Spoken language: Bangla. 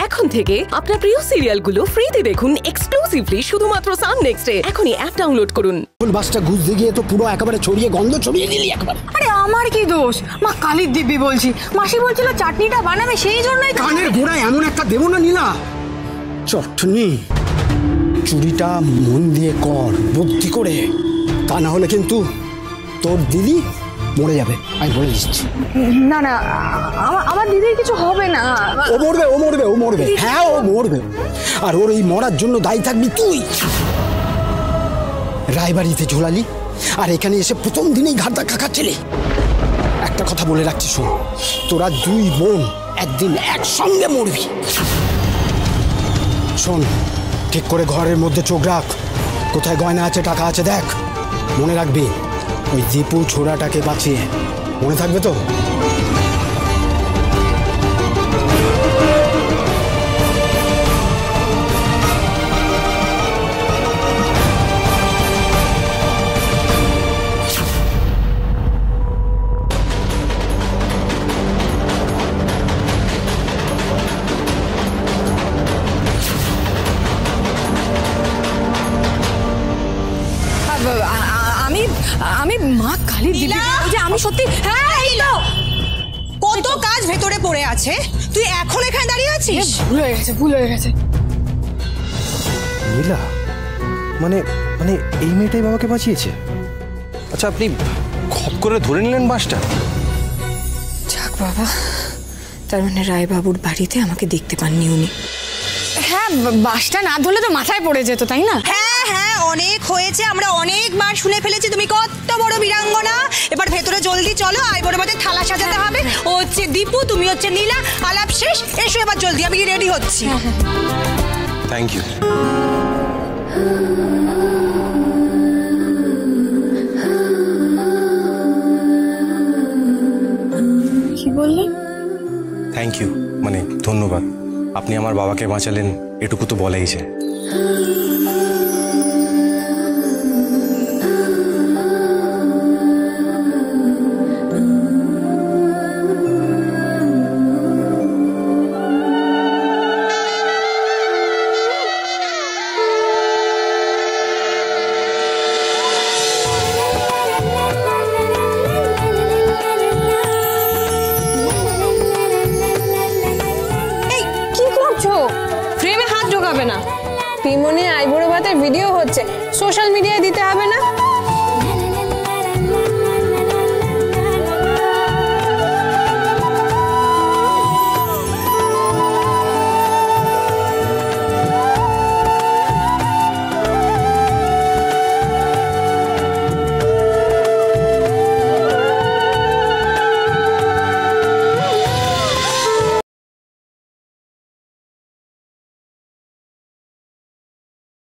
এখন থেকে আপনার প্রিয় সিরিয়ালগুলো ফ্রিতে দেখুন এক্সক্লুসিভলি শুধুমাত্র সান নেক্সটে। এখনই অ্যাপ ডাউনলোড করুন। বাসটা ঘুরতে গিয়ে তো পুরো একেবারে ছড়িয়ে গন্ধ ছড়িয়ে দিলি একবার। আরে আমার কি দোষ? মা কালীর দিব্যি বলছি, মাসি বলছিল চাটনিটা বানাবে, সেই জন্যই কানের গোড়ায় এমন একটা দেবো না নীলা। চটনি চুরিটা মন দিয়ে কর, বুদ্ধি করে, তা না হলে কিন্তু তোর দিদি মরে যাবে, আমি বলে দিচ্ছি। না না, আমার দিদির কিছু হবে না। ও মরবে, ও মরবে, ও মরবে, হ্যাঁ ও মরবে। আর ওর এই মরার জন্য দায়ী থাকবি তুই। রায়বাড়িতে ঝোলালি আর এখানে এসে প্রথম দিনেই ঘাট ধাক্কা খাচ্ছিলি। একটা কথা বলে রাখছি শোন, তোরা দুই বোন একদিন একসঙ্গে মরবি। শোন, ঠিক করে ঘরের মধ্যে চোখ রাখ, কোথায় গয়না আছে টাকা আছে দেখ। মনে রাখবি ওই দীপু ছোড়াটাকে বাঁচিয়ে, মনে থাকবে তো? আমি মা কালীর দিব্যি বলছি, আমি সত্যি। হ্যাঁ এই তো, কত কাজ ভেতরে পড়ে আছে, তুই এখন এখানে দাঁড়িয়ে আছিস? ভুল হয়ে গেছে, ভুল হয়ে গেছে। নীলা, মানে মানে এই মেয়েটাই বাবাকে বাঁচিয়েছে? আচ্ছা, আপনি খপ করে ধরে নিলেন বাসটা? যাক বাবা, তার মানে রায়বাবুর বাড়িতে আমাকে দেখতে পাননি উনি। হ্যাঁ, বাসটা না ধরলে তো মাথায় পড়ে যেত, তাই না? হ্যাঁ হ্যাঁ, অনেক হয়েছে, আমরা অনেকবার শুনে ফেলেছি তুমি কত বড় বীরাঙ্গনা। এবার ভেতরে জলদি চলো, আইবুড়ো ভাতের থালা সাজাতে হবে। ও হচ্ছে দীপু, তুমি হচ্ছে নীলা, আলাপ শেষ। এসো এবার জলদি, আমি রেডি হচ্ছি। Thank you. কি বললেন? থ্যাংক ইউ মানে ধন্যবাদ। আপনি আমার বাবাকে বাঁচালেন, এটুকু তো বলাই যায়। ফ্রেমে হাত ঢোকাবে না। পিমনি আইবুড়ো ভাতের ভিডিও হচ্ছে, সোশ্যাল মিডিয়ায় দিতে হবে না।